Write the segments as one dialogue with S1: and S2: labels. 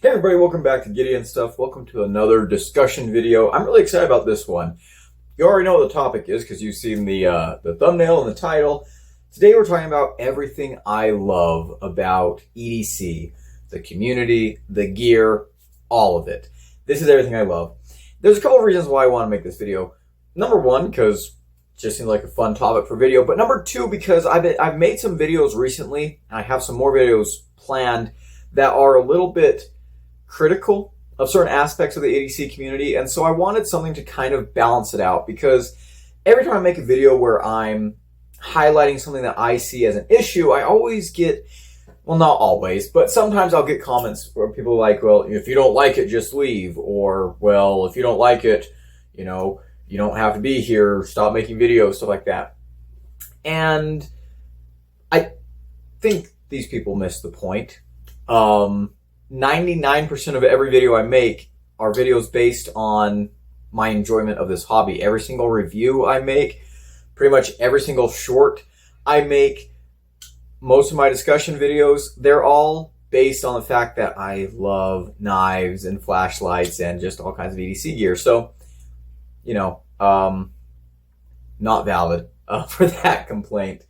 S1: Hey everybody, welcome back to Gideon Stuff. Welcome to another discussion video. I'm really excited about this one. You already know what the topic is because you've seen the thumbnail and the title. Today we're talking about everything I love about EDC, the community, the gear, all of it. This is everything I love. There's a couple of reasons why I want to make this video. Number one, because it just seems like a fun topic for video. But number two, because I've made some videos recently, and I have some more videos planned that are a little bit critical of certain aspects of the EDC community, and so I wanted something to kind of balance it out, because every time I make a video where I'm highlighting something that I see as an issue, I always get, well, not always, but sometimes I'll get comments where people are like, well, if you don't like it, just leave, or, well, if you don't like it, you know, you don't have to be here, stop making videos, stuff like that. And I think these people miss the point. 99% of every video I make are videos based on my enjoyment of this hobby. Every single review I make, pretty much every single short I make, most of my discussion videos, they're all based on the fact that I love knives and flashlights and just all kinds of EDC gear. So, you know, not valid for that complaint.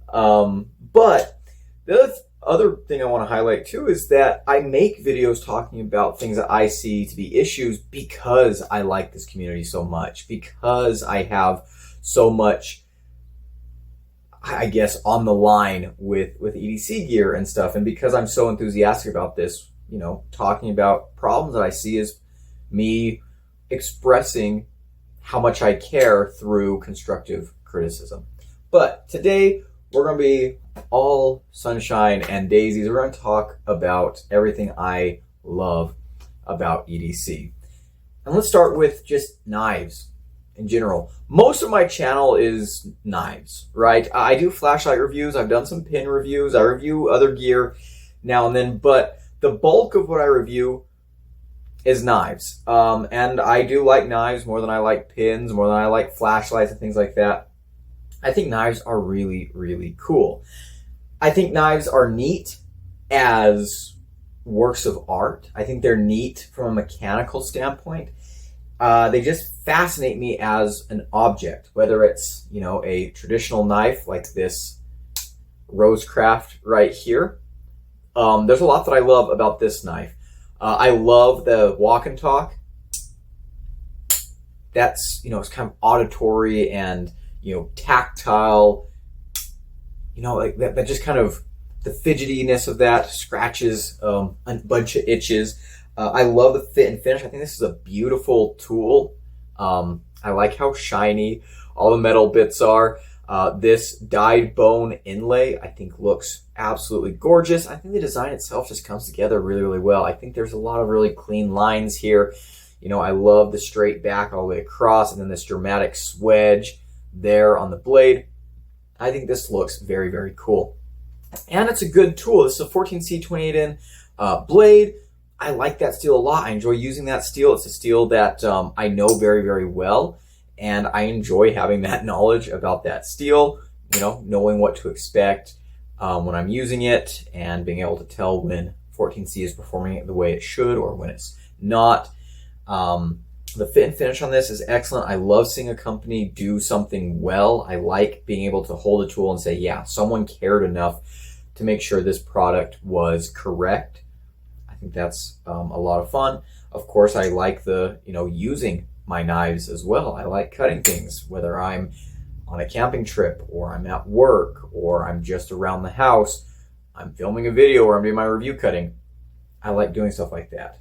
S1: But the other thing I want to highlight too is that I make videos talking about things that I see to be issues because I like this community so much, because I have so much, I guess, on the line with EDC gear and stuff, and because I'm so enthusiastic about this, you know, talking about problems that I see is me expressing how much I care through constructive criticism. But today we're going to be all sunshine and daisies. We're going to talk about everything I love about EDC. And let's start with just knives in general. Most of my channel is knives, right? I do flashlight reviews. I've done some pin reviews. I review other gear now and then, but the bulk of what I review is knives. And I do like knives more than I like pins, more than I like flashlights and things like that. I think knives are really, really cool. I think knives are neat as works of art. I think they're neat from a mechanical standpoint. They just fascinate me as an object, whether it's, you know, a traditional knife like this Rosecraft right here. There's a lot that I love about this knife. I love the walk and talk. That's, you know, it's kind of auditory and, you know, tactile, you know, like that just kind of, the fidgetiness of that, scratches, a bunch of itches. I love the fit and finish. I think this is a beautiful tool. I like how shiny all the metal bits are. This dyed bone inlay, I think, looks absolutely gorgeous. I think the design itself just comes together really, really well. I think there's a lot of really clean lines here. You know, I love the straight back all the way across, and then this dramatic swedge there on the blade. I think this looks very, very cool. And it's a good tool. This is a 14C 28N blade. I like that steel a lot. I enjoy using that steel. It's a steel that I know very, very well, and I enjoy having that knowledge about that steel, you know, knowing what to expect when I'm using it, and being able to tell when 14C is performing it the way it should or when it's not. The fit and finish on this is excellent. I love seeing a company do something well. I like being able to hold a tool and say, yeah, someone cared enough to make sure this product was correct. I think that's a lot of fun. Of course, I like the, you know, using my knives as well. I like cutting things, whether I'm on a camping trip or I'm at work or I'm just around the house. I'm filming a video or I'm doing my review cutting. I like doing stuff like that.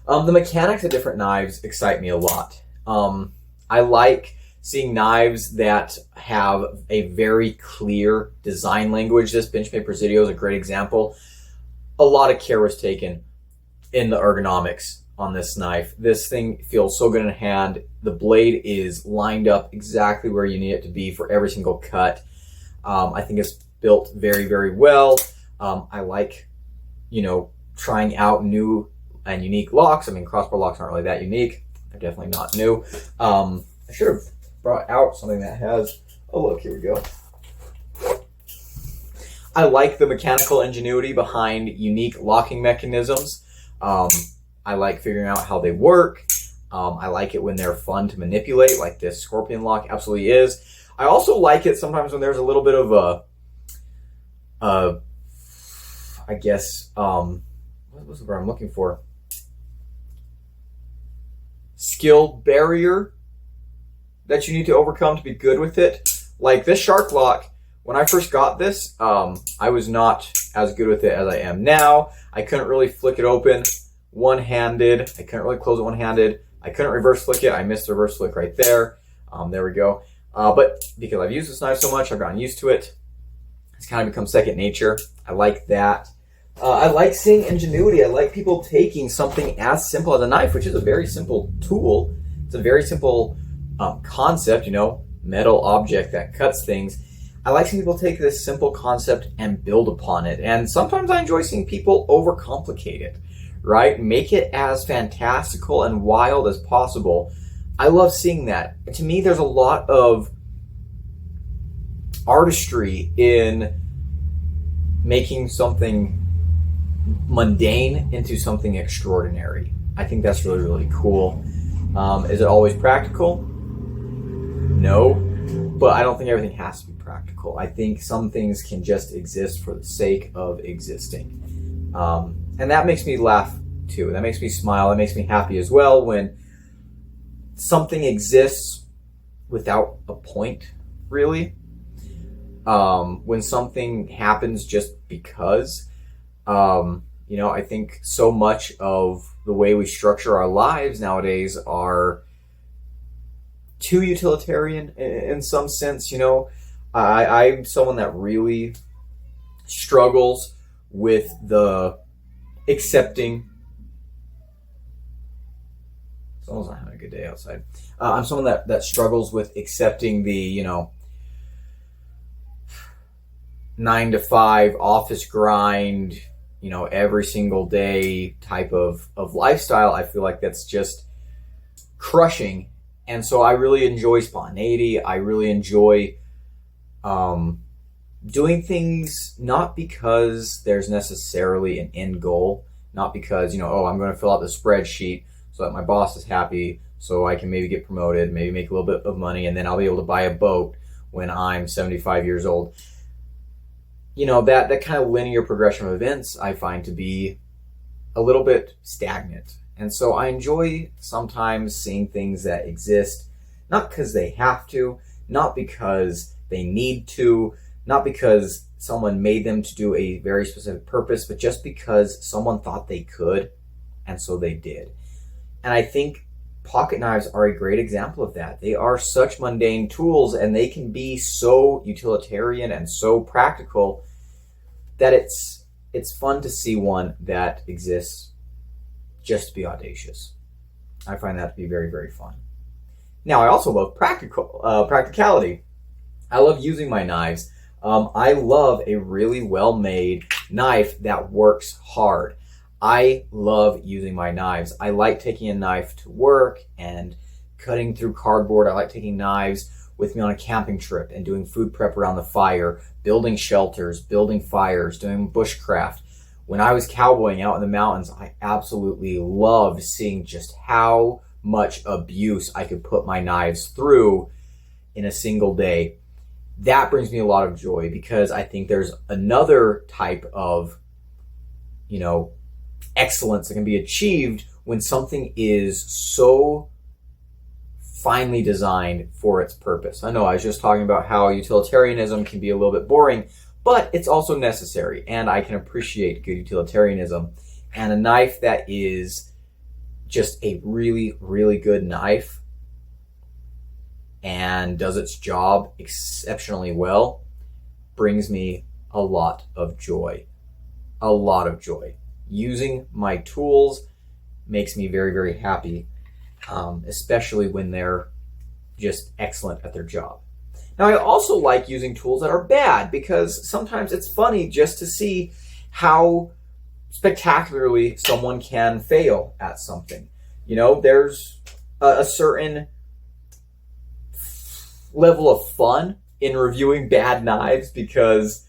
S1: The mechanics of different knives excite me a lot. I like seeing knives that have a very clear design language. This Benchmade Presidio is a great example. A lot of care was taken in the ergonomics on this knife. This thing feels so good in hand. The blade is lined up exactly where you need it to be for every single cut. I think it's built very, very well. I like, you know, trying out new and unique locks. I mean, crossbar locks aren't really that unique. They're definitely not new. I should have brought out something that has, oh look, here we go. I like the mechanical ingenuity behind unique locking mechanisms. I like figuring out how they work. I like it when they're fun to manipulate, like this scorpion lock absolutely is. I also like it sometimes when there's a little bit of I guess, what was the word I'm looking for? Skill barrier that you need to overcome to be good with it. Like this shark lock, when I first got this, I was not as good with it as I am now. I couldn't really flick it open one-handed. I couldn't really close it one-handed. I couldn't reverse flick it. I missed the reverse flick right there. There we go. But because I've used this knife so much, I've gotten used to it. It's kind of become second nature. I like that. I like seeing ingenuity. I like people taking something as simple as a knife, which is a very simple tool. It's a very simple concept, you know, metal object that cuts things. I like seeing people take this simple concept and build upon it. And sometimes I enjoy seeing people overcomplicate it, right? Make it as fantastical and wild as possible. I love seeing that. And to me, there's a lot of artistry in making something mundane into something extraordinary. I think that's really, really cool. Is it always practical? No, but I don't think everything has to be practical. I think some things can just exist for the sake of existing. And that makes me laugh too. That makes me smile. That makes me happy as well when something exists without a point, really. When something happens just because, you know, I think so much of the way we structure our lives nowadays are too utilitarian in some sense. You know, I'm someone that really struggles with the accepting. Someone's not having a good day outside. I'm someone that struggles with accepting the, you know, 9-to-5 office grind, you know, every single day type of lifestyle. I feel like that's just crushing. And so I really enjoy spontaneity. I really enjoy doing things not because there's necessarily an end goal, not because, you know, oh, I'm going to fill out the spreadsheet so that my boss is happy, so I can maybe get promoted, maybe make a little bit of money, and then I'll be able to buy a boat when I'm 75 years old. You know, that kind of linear progression of events I find to be a little bit stagnant. And so I enjoy sometimes seeing things that exist, not because they have to, not because they need to, not because someone made them to do a very specific purpose, but just because someone thought they could, and so they did. And I think pocket knives are a great example of that. They are such mundane tools, and they can be so utilitarian and so practical that it's fun to see one that exists just to be audacious. I find that to be very, very fun. Now, I also love practicality. I love using my knives. I love a really well-made knife that works hard. I love using my knives. I like taking a knife to work and cutting through cardboard. I like taking knives with me on a camping trip and doing food prep around the fire, building shelters, building fires, doing bushcraft. When I was cowboying out in the mountains, I absolutely loved seeing just how much abuse I could put my knives through in a single day. That brings me a lot of joy because I think there's another type of, you know, excellence that can be achieved when something is so finely designed for its purpose. I know I was just talking about how utilitarianism can be a little bit boring, but it's also necessary, and I can appreciate good utilitarianism. And a knife that is just a really, really good knife and does its job exceptionally well brings me a lot of joy. A lot of joy. Using my tools makes me very, very happy, especially when they're just excellent at their job. Now, I also like using tools that are bad because sometimes it's funny just to see how spectacularly someone can fail at something. You know, there's a certain level of fun in reviewing bad knives because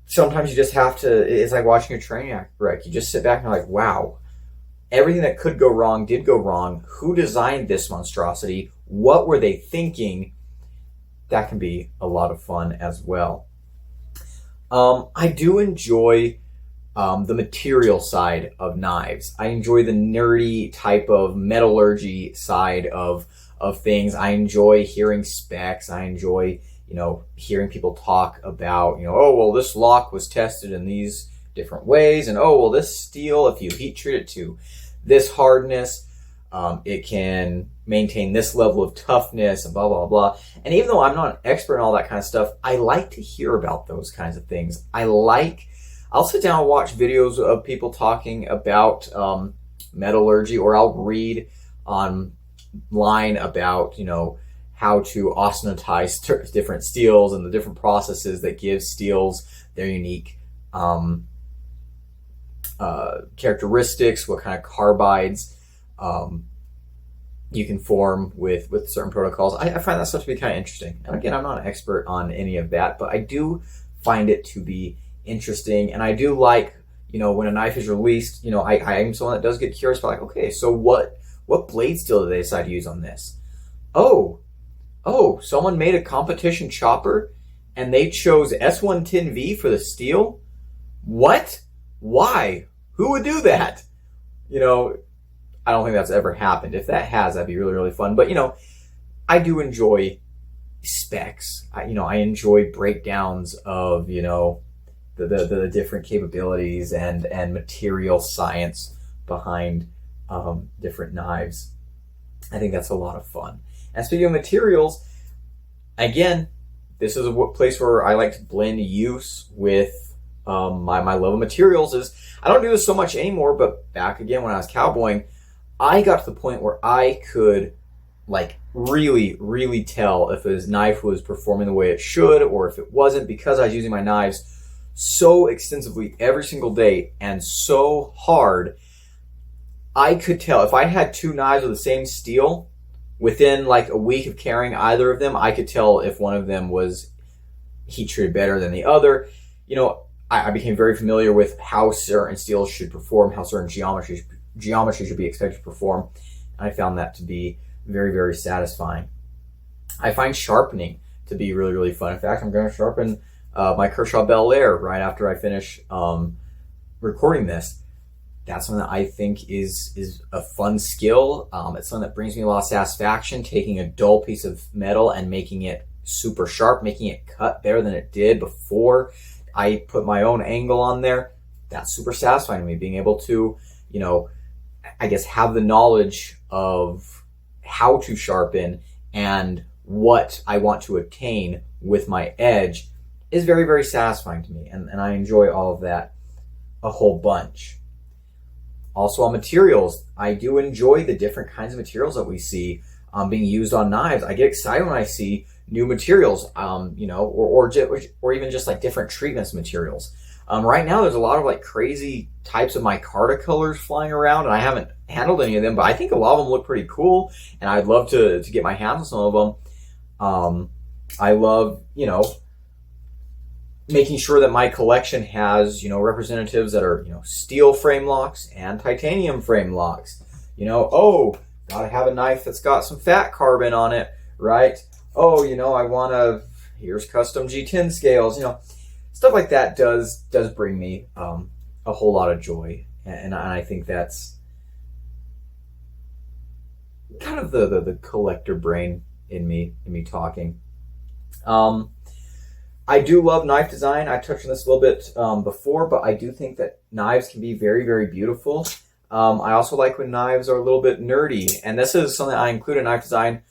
S1: sometimes you just have to, it's like watching a train wreck. You just sit back and you're like, wow, everything that could go wrong did go wrong. Who designed this monstrosity? What were they thinking? That can be a lot of fun as well. I do enjoy the material side of knives. I enjoy the nerdy type of metallurgy side of things. I enjoy hearing specs. I enjoy, hearing people talk about, oh, well, this lock was tested in these different ways, and oh, well, this steel, if you heat treat it to this hardness, it can maintain this level of toughness, and blah, blah, blah. And even though I'm not an expert in all that kind of stuff, I like to hear about those kinds of things. I'll sit down and watch videos of people talking about metallurgy, or I'll read online about, how to austenize different steels and the different processes that give steels their unique characteristics, what kind of carbides you can form with certain protocols. I find that stuff to be kind of interesting. And again, I'm not an expert on any of that, but I do find it to be interesting. And I do like, when a knife is released, I am someone that does get curious about, like, okay, so what blade steel did they decide to use on this? Oh, someone made a competition chopper and they chose S110V for the steel? What? Why? Who would do that? I don't think that's ever happened. If that has, that'd be really, really fun. But, I do enjoy specs. I enjoy breakdowns of, the different capabilities and material science behind different knives. I think that's a lot of fun. And speaking of materials, again, this is a place where I like to blend use with my love of materials. I don't do this so much anymore, but back again when I was cowboying, I got to the point where I could really, really tell if his knife was performing the way it should or if it wasn't, because I was using my knives so extensively every single day and so hard. I could tell if I had two knives of the same steel, within a week of carrying either of them, I could tell if one of them was heat treated better than the other. I became very familiar with how certain steels should perform, how certain geometry should be expected to perform. And I found that to be very, very satisfying. I find sharpening to be really, really fun. In fact, I'm going to sharpen my Kershaw Bel Air right after I finish recording this. That's something that I think is a fun skill. It's something that brings me a lot of satisfaction, taking a dull piece of metal and making it super sharp, making it cut better than it did before I put my own angle on there. That's super satisfying to me, being able to, I guess, have the knowledge of how to sharpen and what I want to attain with my edge is very, very satisfying to me. And I enjoy all of that a whole bunch. Also on materials, I do enjoy the different kinds of materials that we see being used on knives. I get excited when I see new materials, or even just different treatments of materials. Right now, there's a lot of crazy types of micarta colors flying around, and I haven't handled any of them, but I think a lot of them look pretty cool, and I'd love to get my hands on some of them. I love, making sure that my collection has, representatives that are, steel frame locks and titanium frame locks. Gotta have a knife that's got some fat carbon on it, right? Here's custom G10 scales, stuff like that does bring me a whole lot of joy. And I think that's kind of the collector brain in me talking. I do love knife design. I touched on this a little bit before, but I do think that knives can be very, very beautiful. I also like when knives are a little bit nerdy, and this is something I include in knife design.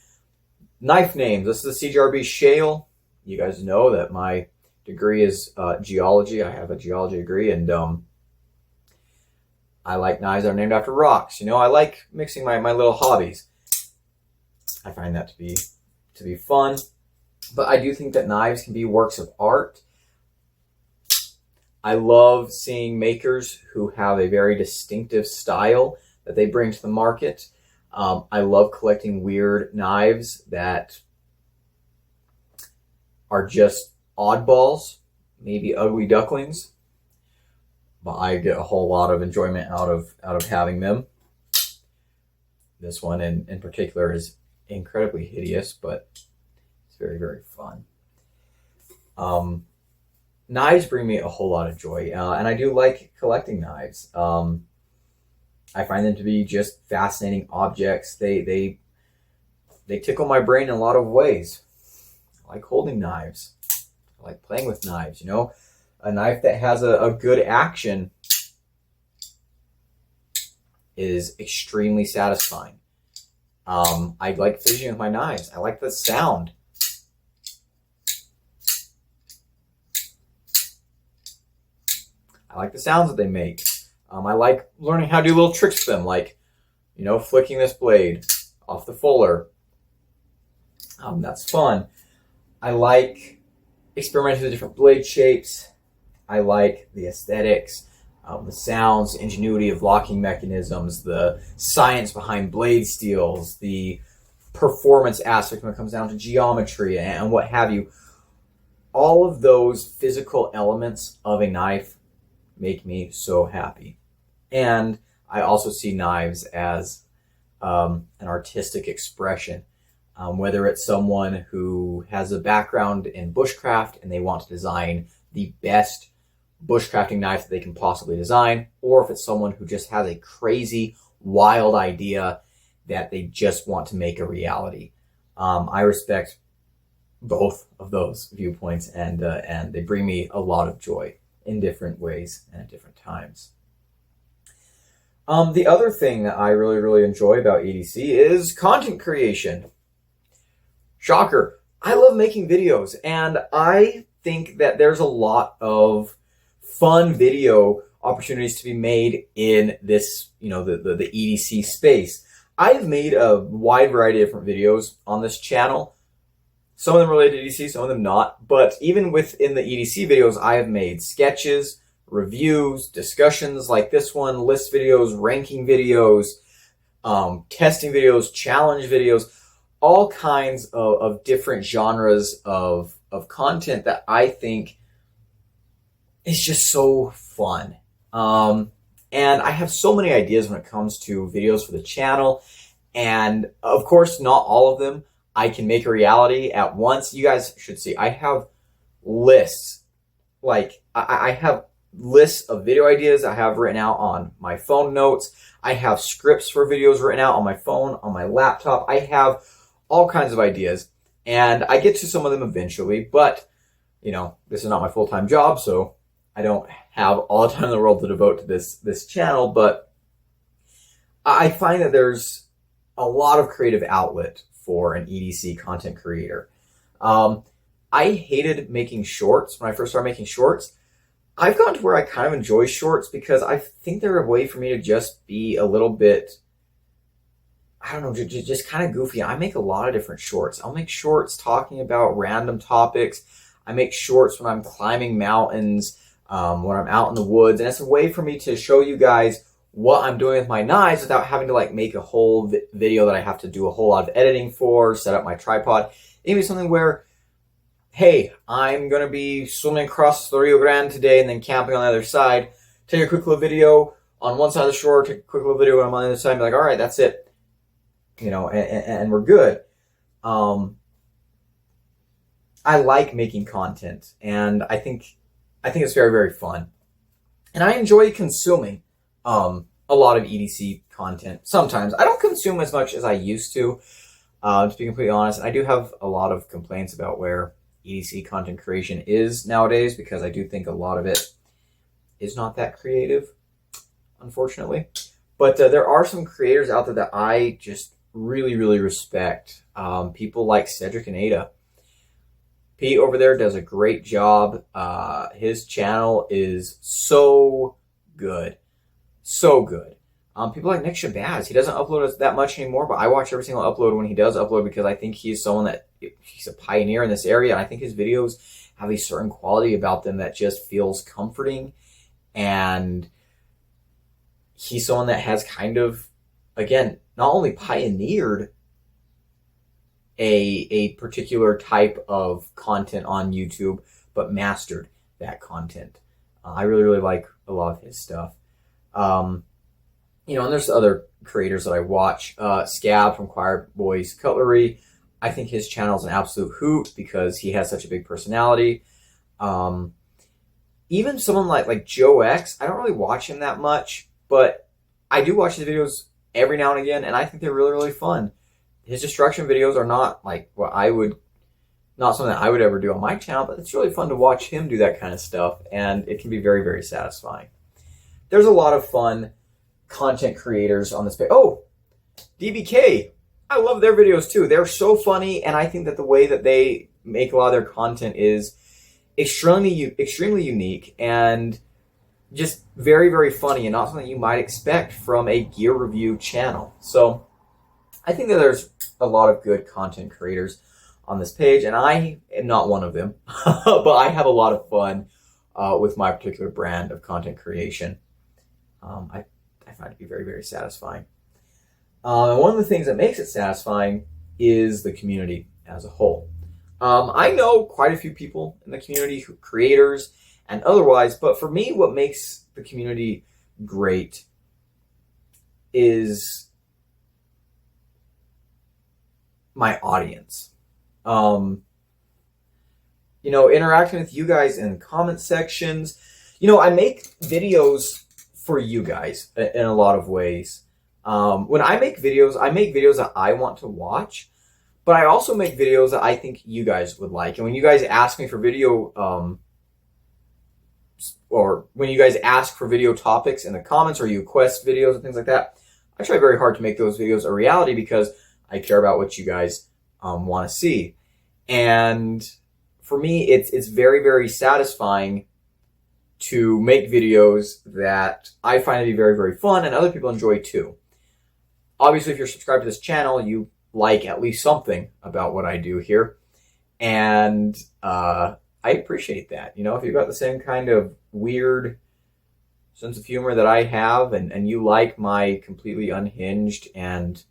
S1: Knife names. This is the CGRB Shale. You guys know that my degree is geology. I have a geology degree, and I like knives that are named after rocks. I like mixing my little hobbies. I find that to be fun. But I do think that knives can be works of art. I love seeing makers who have a very distinctive style that they bring to the market. I love collecting weird knives that are just oddballs. maybe ugly ducklings, but I get a whole lot of enjoyment out of having them. This one in particular is incredibly hideous, but it's very, very fun. Knives bring me a whole lot of joy, and I do like collecting knives. I find them to be just fascinating objects. They tickle my brain in a lot of ways. I like holding knives. I like playing with knives, you know. A knife that has a good action is extremely satisfying. I like fidgeting with my knives. I like the sound. I like the sounds that they make. I like learning how to do little tricks with them, like, you know, flicking this blade off the fuller. That's fun. I like experimenting with different blade shapes. I like the aesthetics, the sounds, ingenuity of locking mechanisms, the science behind blade steels, the performance aspect when it comes down to geometry and what have you. All of those physical elements of a knife make me so happy. And I also see knives as an artistic expression. Whether it's someone who has a background in bushcraft and they want to design the best bushcrafting knife that they can possibly design, or if it's someone who just has a crazy, wild idea that they just want to make a reality. I respect both of those viewpoints, and they bring me a lot of joy in different ways and at different times. The other thing that I really, really enjoy about EDC is content creation. Shocker. I love making videos, and I think that there's a lot of fun video opportunities to be made in this, you know, the EDC space. I've made a wide variety of different videos on this channel. Some of them related to EDC, some of them not. But even within the EDC videos, I have made sketches, reviews, discussions like this one, list videos, ranking videos, testing videos, challenge videos, all kinds of different genres of content that I think is just so fun. And I have so many ideas when it comes to videos for the channel. And of course, not all of them I can make a reality at once. You guys should see, I have lists. Like, I have lists of video ideas I have written out on my phone notes. I have scripts for videos written out on my phone, on my laptop. I have all kinds of ideas, and I get to some of them eventually, but, you know, this is not my full-time job, so I don't have all the time in the world to devote to this channel, but I find that there's a lot of creative outlet for an EDC content creator. I hated making shorts when I first started making shorts. I've gotten to where I kind of enjoy shorts because I think they're a way for me to just be a little bit, I don't know, just kind of goofy. I make a lot of different shorts. I'll make shorts talking about random topics. I make shorts when I'm climbing mountains, when I'm out in the woods. And it's a way for me to show you guys what I'm doing with my knives without having to like make a whole video that I have to do a whole lot of editing for, set up my tripod. It can be something where, hey, I'm going to be swimming across the Rio Grande today and then camping on the other side. Take a quick little video on one side of the shore, take a quick little video when I'm on the other side, and be like, all right, that's it. You know, and we're good. I like making content, and I think it's very, very fun. And I enjoy consuming a lot of EDC content. Sometimes I don't consume as much as I used to be completely honest. I do have a lot of complaints about where EDC content creation is nowadays, because I do think a lot of it is not that creative, unfortunately. But there are some creators out there that I just really, really respect. People like Cedric and Ada. Pete over there does a great job. His channel is so good. So good. People like Nick Shabazz. He doesn't upload that much anymore, but I watch every single upload when he does upload, because I think he's someone that, he's a pioneer in this area, and I think his videos have a certain quality about them that just feels comforting, and he's someone that has kind of, again, not only pioneered a particular type of content on YouTube, but mastered that content. I really, really like a lot of his stuff. And there's other creators that I watch. Scab from Choir Boys Cutlery. I think his channel is an absolute hoot because he has such a big personality. Even someone like Joe X, I don't really watch him that much, but I do watch his videos every now and again, and I think they're really, really fun. His destruction videos are not like not something that I would ever do on my channel, but it's really fun to watch him do that kind of stuff, and it can be very, very satisfying. There's a lot of fun content creators on this page. Oh, DBK. I love their videos too. They're so funny, and I think that the way that they make a lot of their content is extremely unique and just very, very funny, and not something you might expect from a gear review channel. So I think that there's a lot of good content creators on this page, and I am not one of them, but I have a lot of fun with my particular brand of content creation. I find it to be very, very satisfying. And one of the things that makes it satisfying is the community as a whole. I know quite a few people in the community, creators and otherwise, but for me, what makes the community great is my audience. Interacting with you guys in comment sections. I make videos for you guys in a lot of ways. When I make videos that I want to watch, but I also make videos that I think you guys would like. And when you guys ask me for video, or when you guys ask for video topics in the comments, or you request videos and things like that, I try very hard to make those videos a reality because I care about what you guys want to see. And for me, it's very, very satisfying to make videos that I find to be very, very fun and other people enjoy too. Obviously, if you're subscribed to this channel, you like at least something about what I do here. And I appreciate that. If you've got the same kind of weird sense of humor that I have, and you like my completely unhinged and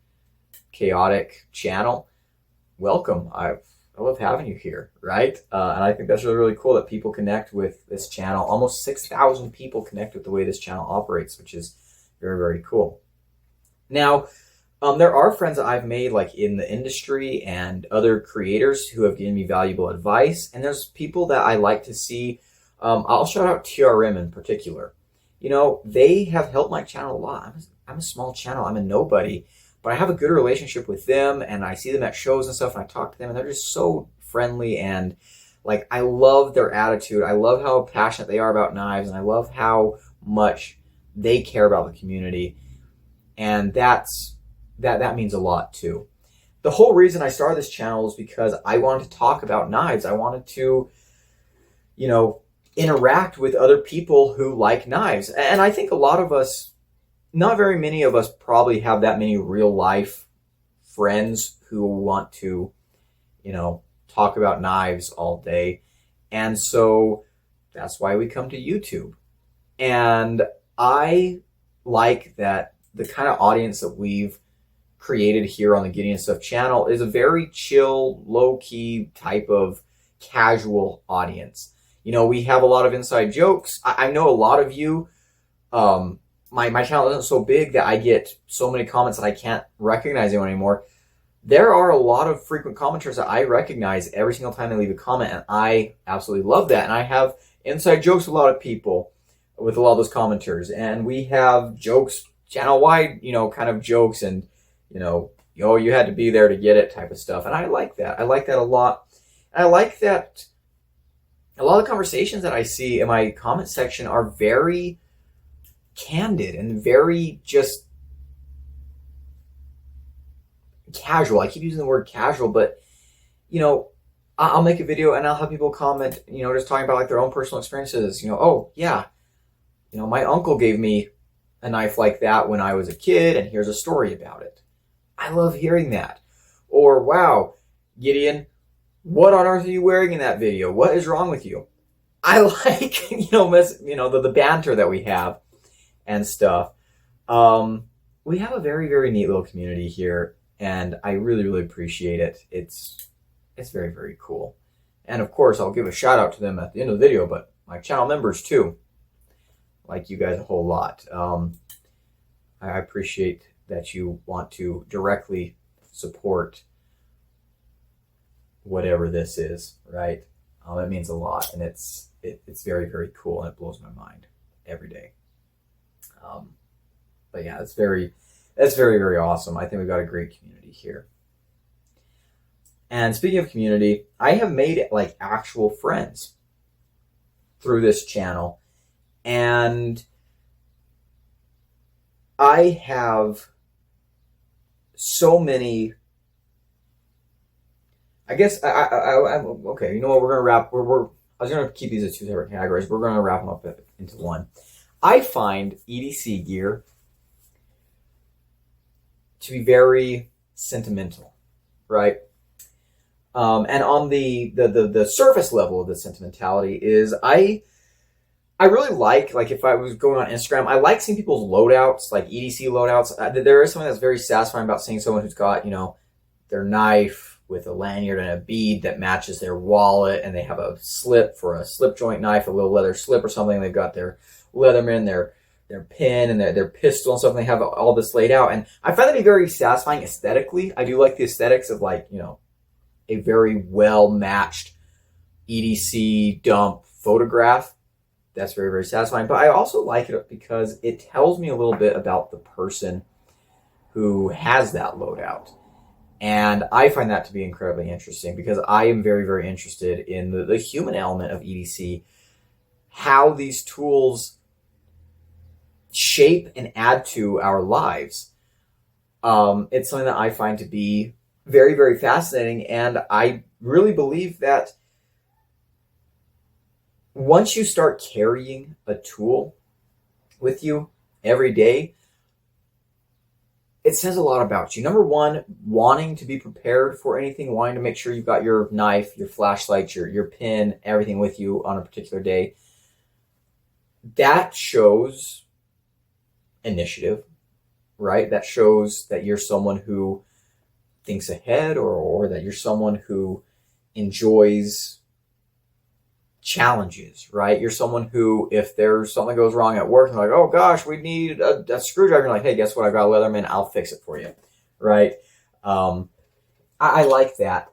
S1: chaotic channel, welcome. I love having you here, right? And I think that's really, really cool that people connect with this channel. Almost 6,000 people connect with the way this channel operates, which is very, very cool. Now, there are friends that I've made like in the industry and other creators who have given me valuable advice. And there's people that I like to see. I'll shout out TRM in particular. They have helped my channel a lot. I'm a small channel. I'm a nobody. But I have a good relationship with them, and I see them at shows and stuff, and I talk to them, and they're just so friendly, and like I love their attitude. I love how passionate they are about knives, and I love how much they care about the community, and that means a lot too. The whole reason I started this channel is because I wanted to talk about knives. I wanted to, interact with other people who like knives, and I think a lot of us. Not very many of us probably have that many real life friends who want to, talk about knives all day. And so that's why we come to YouTube. And I like that the kind of audience that we've created here on the Gideon Stuff channel is a very chill, low-key type of casual audience. We have a lot of inside jokes. I know a lot of you, my channel isn't so big that I get so many comments that I can't recognize anyone anymore. There are a lot of frequent commenters that I recognize every single time they leave a comment, and I absolutely love that. And I have inside jokes with a lot of people, with a lot of those commenters, and we have jokes channel-wide, kind of jokes, and you had to be there to get it type of stuff. And I like that. I like that a lot. And I like that a lot of the conversations that I see in my comment section are very candid and very just casual. I keep using the word casual, but I'll make a video and I'll have people comment, just talking about like their own personal experiences. Oh yeah, my uncle gave me a knife like that when I was a kid, and here's a story about it. I love hearing that. Or wow, Gideon, what on earth are you wearing in that video? What is wrong with you? I like the banter that we have and stuff. We have a very, very neat little community here, and I really, really appreciate it. It's very, very cool. And of course, I'll give a shout out to them at the end of the video, but my channel members too. Like you guys a whole lot. I appreciate that you want to directly support whatever this is, right? It means a lot, and it's very, very cool, and it blows my mind every day. But yeah, it's very, very awesome. I think we've got a great community here. And speaking of community, I have made like actual friends through this channel, and I have so many. I guess I'm okay. You know what? We're gonna wrap. I was gonna keep these as two separate categories. We're gonna wrap them up into one. I find EDC gear to be very sentimental, right? And on the surface level of the sentimentality is I really like if I was going on Instagram, I like seeing people's loadouts, like EDC loadouts. There is something that's very satisfying about seeing someone who's got, their knife with a lanyard and a bead that matches their wallet, and they have a slip for a slip joint knife, a little leather slip or something. They've got their Leatherman, their pin, and their pistol and stuff, and they have all this laid out. And I find that to be very satisfying aesthetically. I do like the aesthetics of a very well-matched EDC dump photograph. That's very, very satisfying. But I also like it because it tells me a little bit about the person who has that loadout. And I find that to be incredibly interesting because I am very, very interested in the human element of EDC, how these tools shape and add to our lives. It's something that I find to be very, very fascinating. And I really believe that once you start carrying a tool with you every day, it says a lot about you. Number one, wanting to be prepared for anything, wanting to make sure you've got your knife, your flashlight, your pin, everything with you on a particular day. That shows initiative, right? That shows that you're someone who thinks ahead, or that you're someone who enjoys challenges, right? You're someone who, if there's something goes wrong at work, and like, oh gosh, we need a screwdriver, you're like, hey, guess what? I got a Leatherman, I'll fix it for you, right? I like that.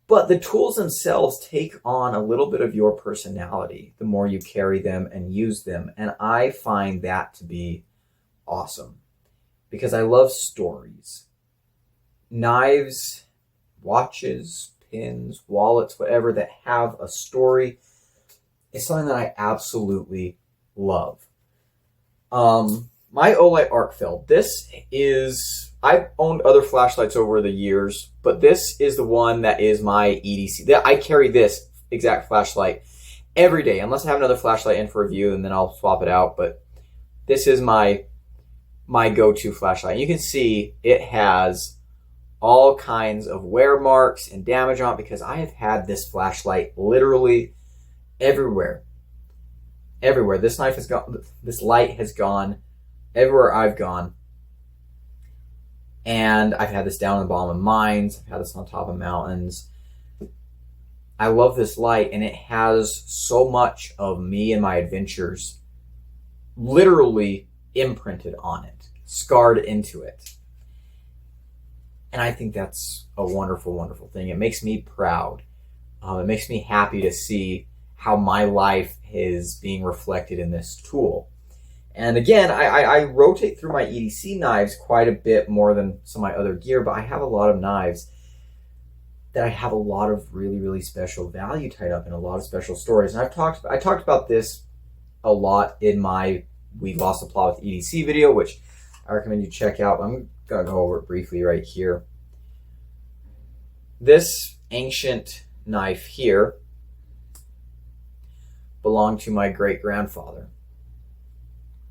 S1: But the tools themselves take on a little bit of your personality the more you carry them and use them. And I find that to be awesome because I love stories. Knives, watches, pins, wallets, whatever that have a story is something that I absolutely love. My Olight Arcfeld, I've owned other flashlights over the years, but this is the one that is my EDC. I carry this exact flashlight every day, unless I have another flashlight in for review, and then I'll swap it out. But this is my go-to flashlight. You can see it has all kinds of wear marks and damage on it because I have had this flashlight literally everywhere. Everywhere. This light has gone everywhere I've gone. And I've had this down in the bottom of mines. I've had this on top of mountains. I love this light, and it has so much of me and my adventures literally imprinted on it, scarred into it. And I think that's a wonderful, wonderful thing. It makes me proud. It makes me happy to see how my life is being reflected in this tool. And again, I rotate through my EDC knives quite a bit more than some of my other gear, but I have a lot of knives that I have a lot of really, really special value tied up in, a lot of special stories. And I talked about this a lot in my We Lost the Plot with EDC video, which I recommend you check out. I'm going to go over it briefly right here. This ancient knife here belonged to my great-grandfather.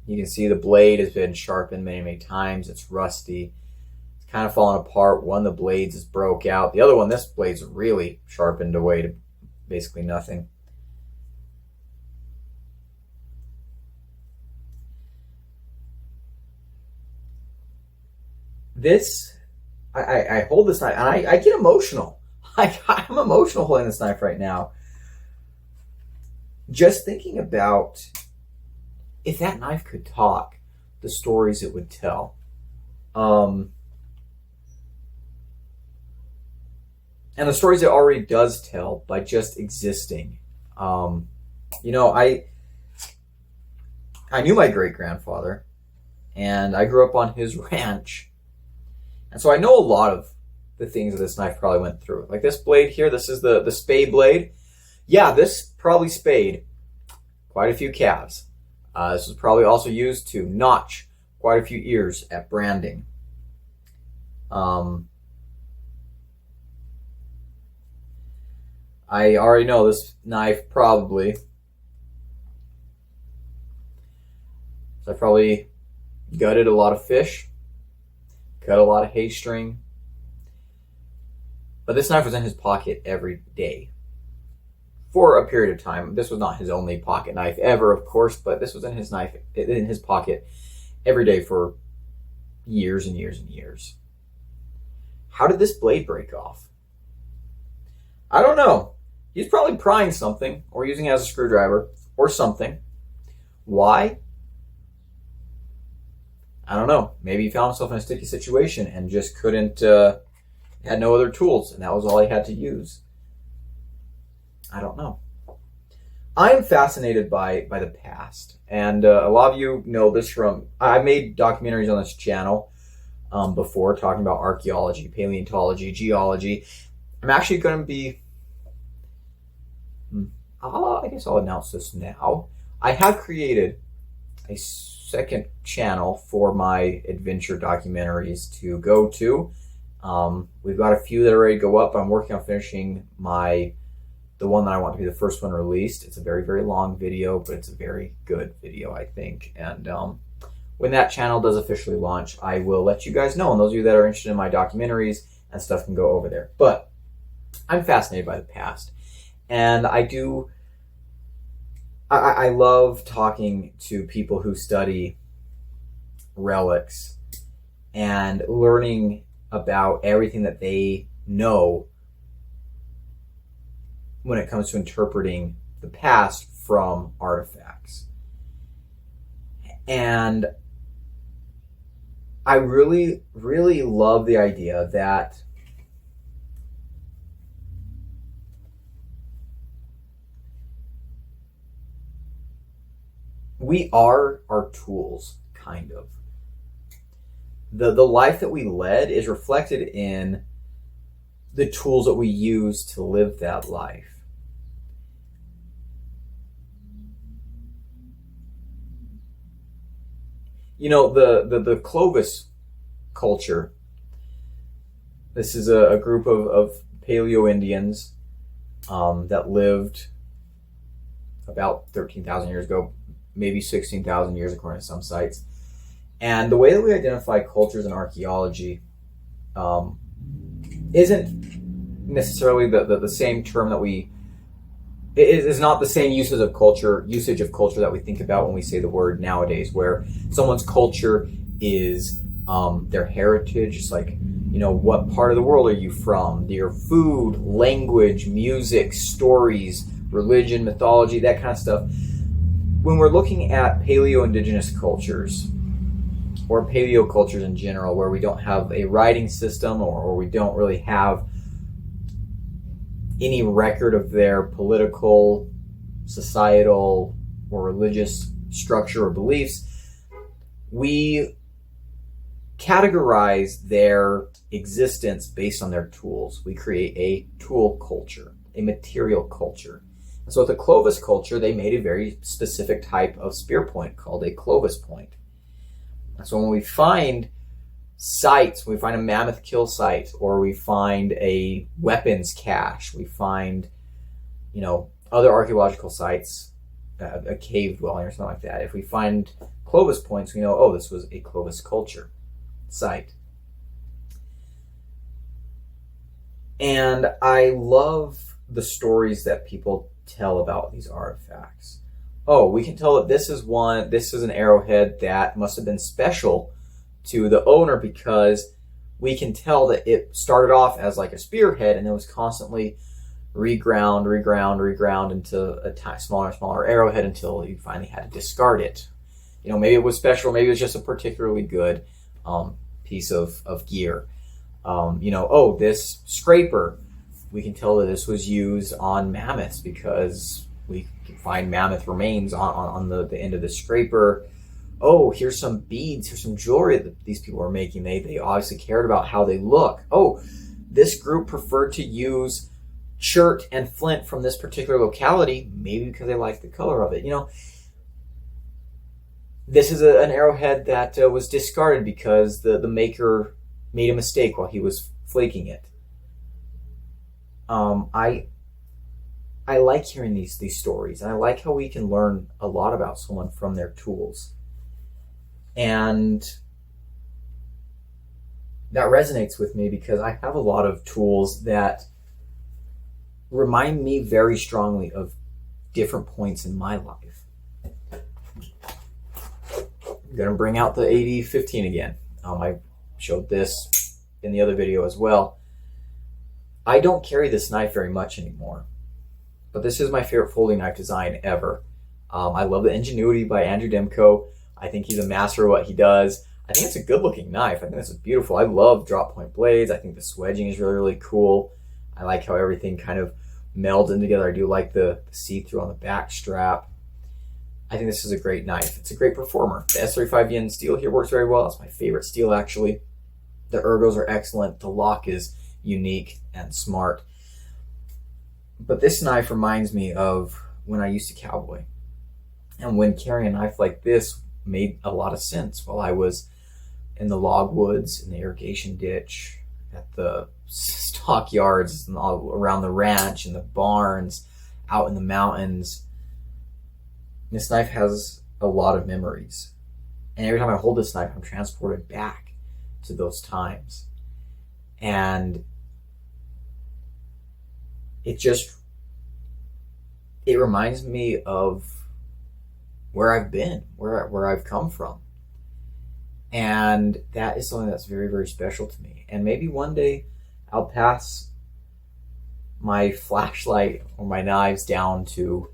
S1: You can see the blade has been sharpened many, many times. It's rusty. It's kind of fallen apart. One of the blades is broke out. The other one, this blade's really sharpened away to basically nothing. This, I hold this knife, and I get emotional. I'm emotional holding this knife right now. just thinking about if that knife could talk, the stories it would tell. And the stories it already does tell by just existing. You know, I knew my great-grandfather, and I grew up on his ranch. And so I know a lot of the things that this knife probably went through. Like this blade here, this is the spade blade. Yeah, this probably spayed quite a few calves. This was probably also used to notch quite a few ears at branding. I already know this knife probably. So I probably gutted a lot of fish, cut a lot of hay string. But this knife was in his pocket every day for a period of time. This was not his only pocket knife ever, of course, but this was in his pocket every day for years and years and years. How did this blade break off? I don't know. He's probably prying something or using it as a screwdriver or something. Why? I don't know. Maybe he found himself in a sticky situation and just couldn't, had no other tools, and that was all he had to use. I don't know. I am fascinated by the past, and a lot of you know this from, I made documentaries on this channel before talking about archaeology, paleontology, geology. I'm actually going to be, I guess I'll announce this now. I have created a second channel for my adventure documentaries to go to. We've got a few that are ready to go up. I'm working on finishing the one that I want to be the first one released. It's a very, very long video, but it's a very good video, I think. And when that channel does officially launch, I will let you guys know. And those of you that are interested in my documentaries and stuff can go over there. But I'm fascinated by the past. And I love talking to people who study relics and learning about everything that they know when it comes to interpreting the past from artifacts. And I really, really love the idea that we are our tools, kind of. The life that we led is reflected in the tools that we use to live that life. You know, the Clovis culture, this is a group of Paleo-Indians that lived about 13,000 years ago, maybe 16,000 years according to some sites. And the way that we identify cultures in archaeology isn't necessarily the same term that it is not the same usage of culture that we think about when we say the word nowadays, where someone's culture is their heritage. It's like, you know, what part of the world are you from? Their food, language, music, stories, religion, mythology, that kind of stuff. When we're looking at paleo-indigenous cultures, or paleo cultures in general, where we don't have a writing system or we don't really have any record of their political, societal, or religious structure or beliefs, we categorize their existence based on their tools. We create a tool culture, a material culture. And so with the Clovis culture, they made a very specific type of spear point called a Clovis point. So when we find sites, we find a mammoth kill site, or we find a weapons cache, we find, you know, other archaeological sites, a cave dwelling or something like that. If we find Clovis points, we know, oh, this was a Clovis culture site. And I love the stories that people tell about these artifacts. Oh, we can tell that this is an arrowhead that must have been special to the owner, because we can tell that it started off as like a spearhead and it was constantly reground into a smaller and smaller arrowhead until you finally had to discard it. Maybe it was special, maybe it was just a particularly good piece of gear. This scraper, we can tell that this was used on mammoths because we can find mammoth remains on the end of the scraper. Oh, here's some beads, here's some jewelry that these people are making. They obviously cared about how they look. Oh, this group preferred to use chert and flint from this particular locality, maybe because they liked the color of it. This is an arrowhead that was discarded because the maker made a mistake while he was flaking it. I like hearing these stories, and I like how we can learn a lot about someone from their tools. And that resonates with me because I have a lot of tools that remind me very strongly of different points in my life. I'm going to bring out the AD-15 again. I showed this in the other video as well. I don't carry this knife very much anymore, but this is my favorite folding knife design ever. I love the Ingenuity by Andrew Demko. I think he's a master of what he does. I think it's a good looking knife. I think this is beautiful. I love drop point blades. I think the swedging is really, really cool. I like how everything kind of melds in together. I do like the see-through on the back strap. I think this is a great knife. It's a great performer. The S35 yen steel here works very well. It's my favorite steel, actually. The ergos are excellent. The lock is unique and smart. But this knife reminds me of when I used to cowboy. And when carrying a knife like this made a lot of sense while I was in the logwoods, in the irrigation ditch, at the stockyards, and all around the ranch, in the barns, out in the mountains. This knife has a lot of memories. And every time I hold this knife, I'm transported back to those times. And it reminds me of where I've been, where I've come from. And that is something that's very, very special to me. And maybe one day I'll pass my flashlight or my knives down to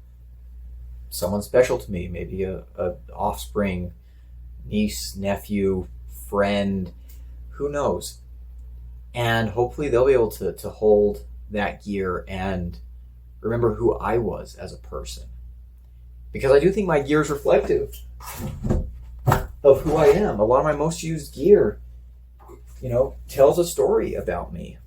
S1: someone special to me, maybe a offspring, niece, nephew, friend, who knows. And hopefully they'll be able to hold that gear and remember who I was as a person. Because I do think my gear is reflective of who I am. A lot of my most used gear, tells a story about me.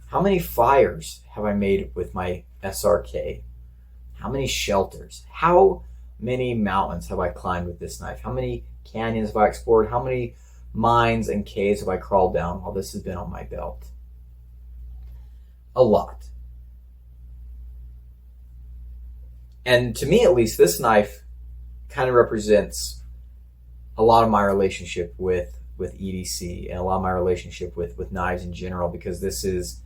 S1: How many fires have I made with my SRK? How many shelters? How many mountains have I climbed with this knife? How many canyons have I explored? How many mines and caves have I crawled down while this has been on my belt? A lot. And to me, at least, this knife kind of represents a lot of my relationship with EDC and a lot of my relationship with knives in general, because this is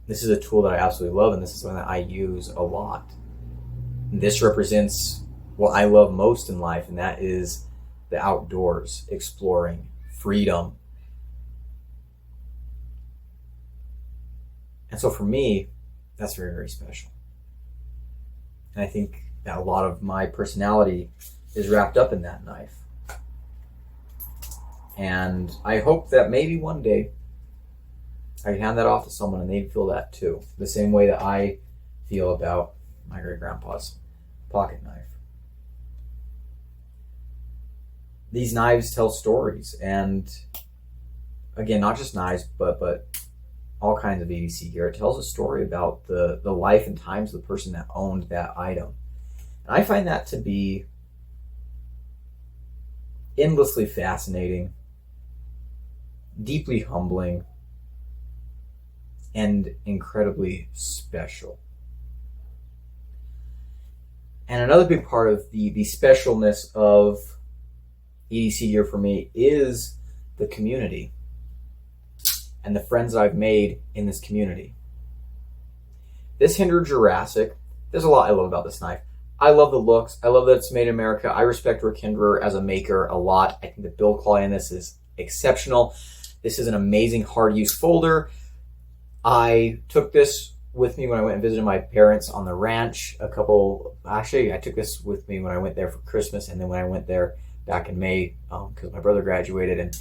S1: a tool that I absolutely love, and this is something that I use a lot. This represents what I love most in life, and that is the outdoors, exploring, freedom. And so for me, that's very, very special. And I think that a lot of my personality is wrapped up in that knife. And I hope that maybe one day I can hand that off to someone and they feel that too. The same way that I feel about my great-grandpa's pocket knife. These knives tell stories, and again, not just knives, but all kinds of EDC gear. It tells a story about the life and times of the person that owned that item. And I find that to be endlessly fascinating, deeply humbling, and incredibly special. And another big part of the specialness of EDC gear for me is the community and the friends that I've made in this community. This Hinder Jurassic, there's a lot I love about this knife. I love the looks. I love that it's made in America. I respect Rick Hinderer as a maker a lot. I think the build quality in this is exceptional. This is an amazing hard use folder. I took this with me when I went and visited my parents on the ranch I took this with me when I went there for Christmas, and then when I went there back in May, because my brother graduated, and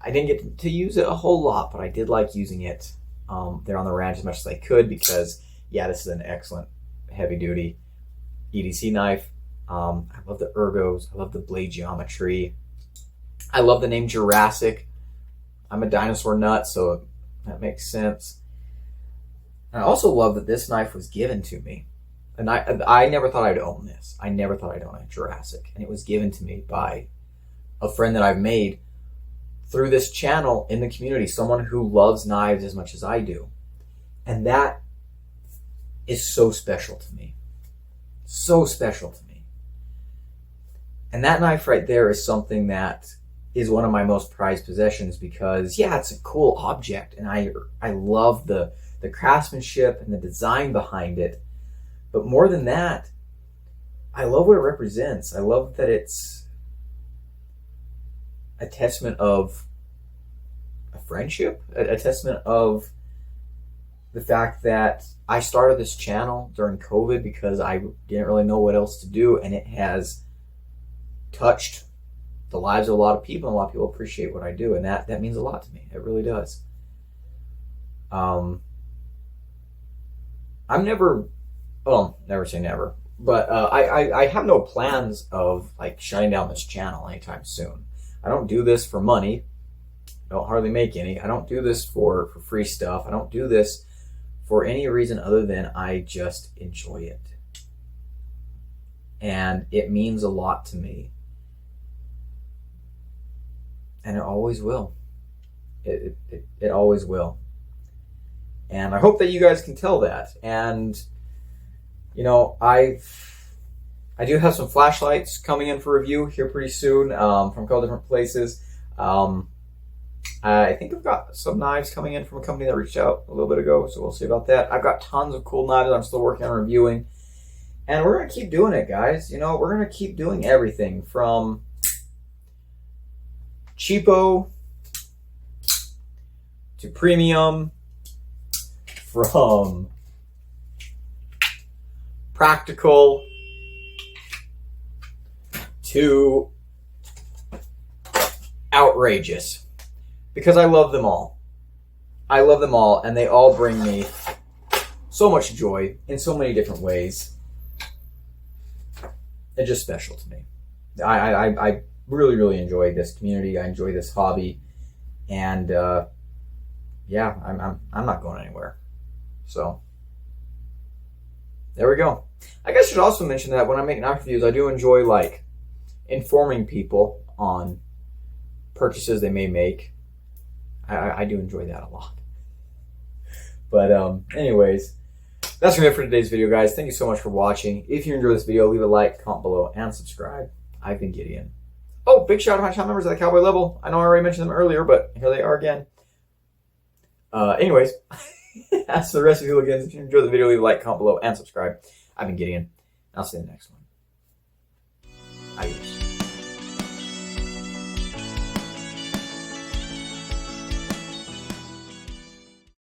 S1: I didn't get to use it a whole lot, but I did like using it there on the ranch as much as I could, because yeah, this is an excellent heavy duty EDC knife. I love the ergos. I love the blade geometry. I love the name Jurassic. I'm a dinosaur nut, so that makes sense. And I also love that this knife was given to me. And I never thought I'd own this. I never thought I'd own a Jurassic. And it was given to me by a friend that I've made through this channel in the community, someone who loves knives as much as I do. And that is so special to me. So special to me. And that knife right there is something that is one of my most prized possessions, because yeah, it's a cool object, and I love the craftsmanship and the design behind it. But more than that, I love what it represents. I love that it's a testament of a friendship, a testament of the fact that I started this channel during COVID because I didn't really know what else to do, and it has touched the lives of a lot of people, and a lot of people appreciate what I do, and that means a lot to me. It really does. I'm never, well, never say never, but I have no plans of like shutting down this channel anytime soon. I don't do this for money. I don't hardly make any. I don't do this for free stuff. I don't do this for any reason other than I just enjoy it. And it means a lot to me. And it always will. It always will. And I hope that you guys can tell that. And, you know, I do have some flashlights coming in for review here pretty soon from a couple different places. I think I've got some knives coming in from a company that reached out a little bit ago, so we'll see about that. I've got tons of cool knives I'm still working on reviewing. And we're going to keep doing it, guys. You know, we're going to keep doing everything from cheapo to premium, from practical to outrageous, because I love them all. I love them all, and they all bring me so much joy in so many different ways. It's just special to me. I really, really enjoy this community. I enjoy this hobby, and yeah, I'm not going anywhere. So there we go. I guess I should also mention that when I make knife reviews, I do enjoy like informing people on purchases they may make. I do enjoy that a lot. But anyways, that's gonna be it for today's video, guys. Thank you so much for watching. If you enjoyed this video, leave a like, comment below, and subscribe. I've been Gideon. Oh, big shout out to my channel members at the Cowboy level. I know I already mentioned them earlier, but here they are again. Anyways, as for the rest of you again, if you enjoyed the video, leave a like, comment below, and subscribe. I've been Gideon. I'll see you in the next one. Adios.